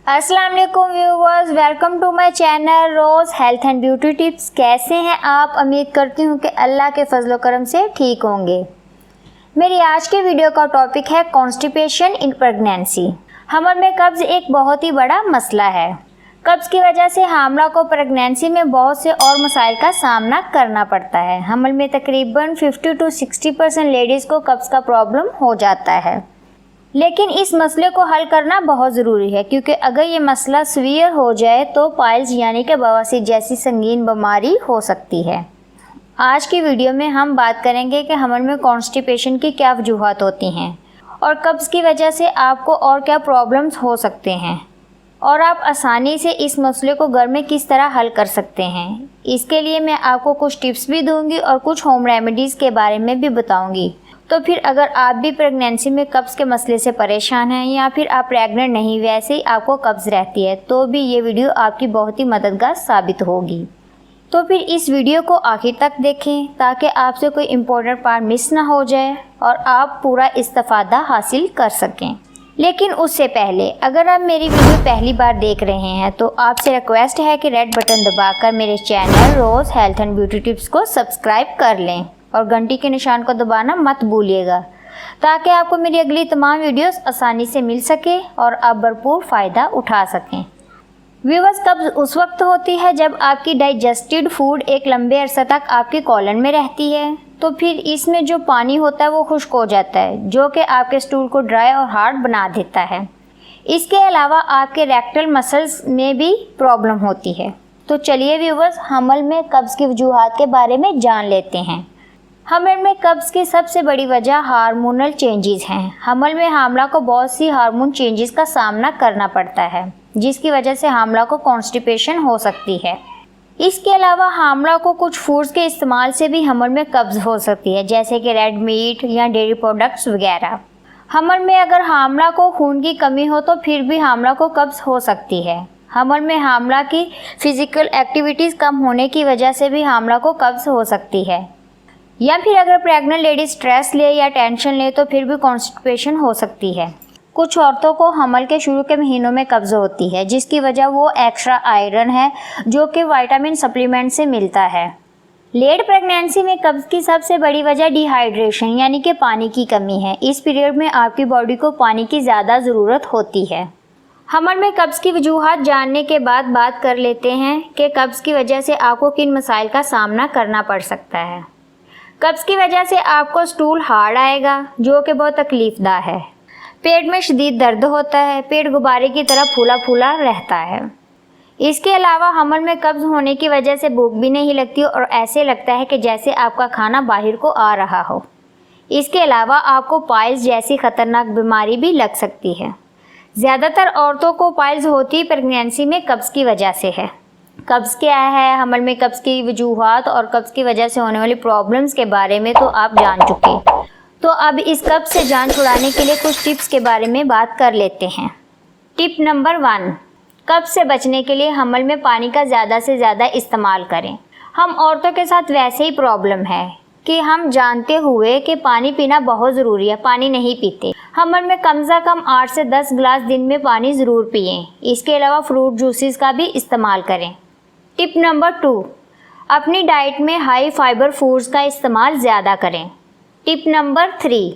अस्सलाम वालेकुम viewers, welcome to my channel रोज़ हेल्थ एंड ब्यूटी टिप्स। कैसे हैं आप? उम्मीद करती हूँ कि अल्लाह के फजल करम से ठीक होंगे। मेरी आज के वीडियो का टॉपिक है कॉन्स्टिपेशन इन प्रेगनेंसी। हमल में कब्ज़ एक बहुत ही बड़ा मसला है। कब्ज़ की वजह से हामला को प्रेगनेंसी में बहुत से और मसाइल का सामना करना पड़ता है। हमल में तकरीबन 50 to 60% लेडीज़ को कब्ज़ का प्रॉब्लम हो जाता है, लेकिन इस मसले को हल करना बहुत ज़रूरी है, क्योंकि अगर ये मसला सीवियर हो जाए तो पाइल्स यानी कि बवासीर जैसी संगीन बीमारी हो सकती है। आज की वीडियो में हम बात करेंगे कि हमल में कॉन्स्टिपेशन की क्या वजूहात होती हैं और कब्ज़ की वजह से आपको और क्या प्रॉब्लम्स हो सकते हैं और आप आसानी से इस मसले को घर में किस तरह हल कर सकते हैं। इसके लिए मैं आपको कुछ टिप्स भी दूंगी और कुछ होम रेमेडीज़ के बारे में भी बताऊंगी। तो फिर अगर आप भी प्रेगनेंसी में कब्ज़ के मसले से परेशान हैं या फिर आप प्रेग्नेंट नहीं, वैसे ही आपको कब्ज़ रहती है, तो भी ये वीडियो आपकी बहुत ही मददगार साबित होगी। तो फिर इस वीडियो को आखिर तक देखें ताकि आपसे कोई इम्पोर्टेंट पार्ट मिस ना हो जाए और आप पूरा इस्तिफादा हासिल कर सकें। लेकिन उससे पहले अगर आप मेरी वीडियो पहली बार देख रहे हैं तो आपसे रिक्वेस्ट है कि रेड बटन दबाकर मेरे चैनल रोज़ हेल्थ एंड ब्यूटी टिप्स को सब्सक्राइब कर लें और घंटी के निशान को दबाना मत भूलिएगा, ताकि आपको मेरी अगली तमाम वीडियोस आसानी से मिल सके और आप भरपूर फ़ायदा उठा सकें। व्यूअर्स, कब्ज़ उस वक्त होती है जब आपकी डाइजेस्टेड फूड एक लंबे अरसे तक आपके कॉलन में रहती है, तो फिर इसमें जो पानी होता है वो खुश्क हो जाता है, जो कि आपके स्टूल को ड्राई और हार्ड बना देता है। इसके अलावा आपके रेक्टल मसल्स में भी प्रॉब्लम होती है। तो चलिए व्यूअर्स, हमल में कब्ज़ की वजूहात के बारे में जान लेते हैं। हमल में कब्ज़ की सबसे बड़ी वजह हार्मोनल चेंजेस हैं। हमल में हामला को बहुत सी हार्मोन चेंजेस का सामना करना पड़ता है, जिसकी वजह से हामला को कॉन्स्टिपेशन हो सकती है। इसके अलावा हामला को कुछ फूड्स के इस्तेमाल से भी हमल में कब्ज़ हो सकती है, जैसे कि रेड मीट या डेयरी प्रोडक्ट्स वगैरह। हमल में अगर हामला को खून की कमी हो तो फिर भी हामला को कब्ज़ हो सकती है। हमल में हामला की फ़िज़िकल एक्टिविटीज़ कम होने की वजह से भी हामला को कब्ज़ हो सकती है, या फिर अगर प्रेग्नेंट लेडी स्ट्रेस ले या टेंशन ले तो फिर भी कॉन्स्टिपेशन हो सकती है। कुछ औरतों को हमल के शुरू के महीनों में कब्ज़ होती है, जिसकी वजह वो एक्स्ट्रा आयरन है जो कि विटामिन सप्लीमेंट से मिलता है। लेट प्रेगनेंसी में कब्ज़ की सबसे बड़ी वजह डिहाइड्रेशन यानी कि पानी की कमी है। इस पीरियड में आपकी बॉडी को पानी की ज़्यादा ज़रूरत होती है। हमल में कब्ज़ की वजूहात जानने के बाद बात कर लेते हैं कि कब्ज़ की वजह से आपको किन मसाइल का सामना करना पड़ सकता है। कब्ज़ की वजह से आपको स्टूल हार्ड आएगा, जो कि बहुत तकलीफ़दा है। पेट में शदीद दर्द होता है, पेट गुब्बारे की तरह फूला फूला रहता है। इसके अलावा हमल में कब्ज़ होने की वजह से भूख भी नहीं लगती और ऐसे लगता है कि जैसे आपका खाना बाहर को आ रहा हो। इसके अलावा आपको पाइल्स जैसी ख़तरनाक बीमारी भी लग सकती है। ज़्यादातर औरतों को पाइल्स होती प्रेगनेंसी में कब्ज़ की वजह से है। कब्ज़ क्या है, हमल में कब्ज़ की वजूहात और कब्ज़ की वजह से होने वाली प्रॉब्लम्स के बारे में तो आप जान चुके। तो अब इस कब्ज़ से जान छुड़ाने के लिए कुछ टिप्स के बारे में बात कर लेते हैं। टिप नंबर 1, कब्ज़ से बचने के लिए हमल में पानी का ज़्यादा से ज़्यादा इस्तेमाल करें। हम औरतों के साथ वैसे ही प्रॉब्लम है कि हम जानते हुए कि पानी पीना बहुत ज़रूरी है, पानी नहीं पीते। हमल में कम से कम 8 से 10 गिलास दिन में पानी ज़रूर पिएं। इसके अलावा फ्रूट जूसेस का भी इस्तेमाल करें। टिप नंबर 2, अपनी डाइट में हाई फाइबर फूड्स का इस्तेमाल ज़्यादा करें। टिप नंबर 3,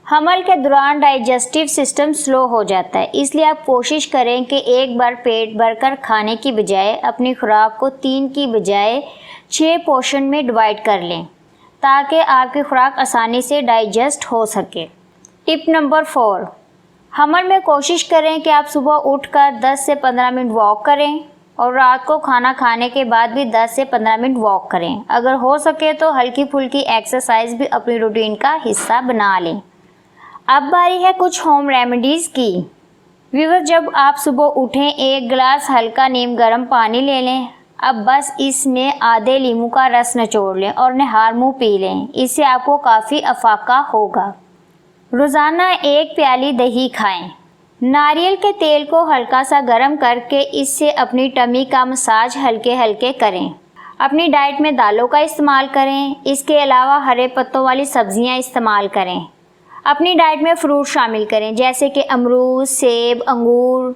हमल के दौरान डाइजेस्टिव सिस्टम स्लो हो जाता है, इसलिए आप कोशिश करें कि एक बार पेट भरकर खाने की बजाय अपनी खुराक को 3 की बजाय 6 पोर्शन में डिवाइड कर लें, ताकि आपकी खुराक आसानी से डाइजेस्ट हो सके। टिप नंबर 4, हमल में कोशिश करें कि आप सुबह उठकर 10 से 15 मिनट वॉक करें और रात को खाना खाने के बाद भी 10 से 15 मिनट वॉक करें। अगर हो सके तो हल्की फुल्की एक्सरसाइज भी अपनी रूटीन का हिस्सा बना लें। अब बारी है कुछ होम रेमेडीज़ की। व्यूअर्स, जब आप सुबह उठें 1 गिलास हल्का नीम गर्म पानी ले लें। अब बस इसमें आधे नींबू का रस निचोड़ लें और निहार मुँह पी लें। इससे आपको काफ़ी अफाका होगा। रोज़ाना 1 प्याली दही खाएं। नारियल के तेल को हल्का सा गर्म करके इससे अपनी टमी का मसाज हल्के हल्के करें। अपनी डाइट में दालों का इस्तेमाल करें। इसके अलावा हरे पत्तों वाली सब्जियां इस्तेमाल करें। अपनी डाइट में फ्रूट शामिल करें, जैसे कि अमरूद, सेब, अंगूर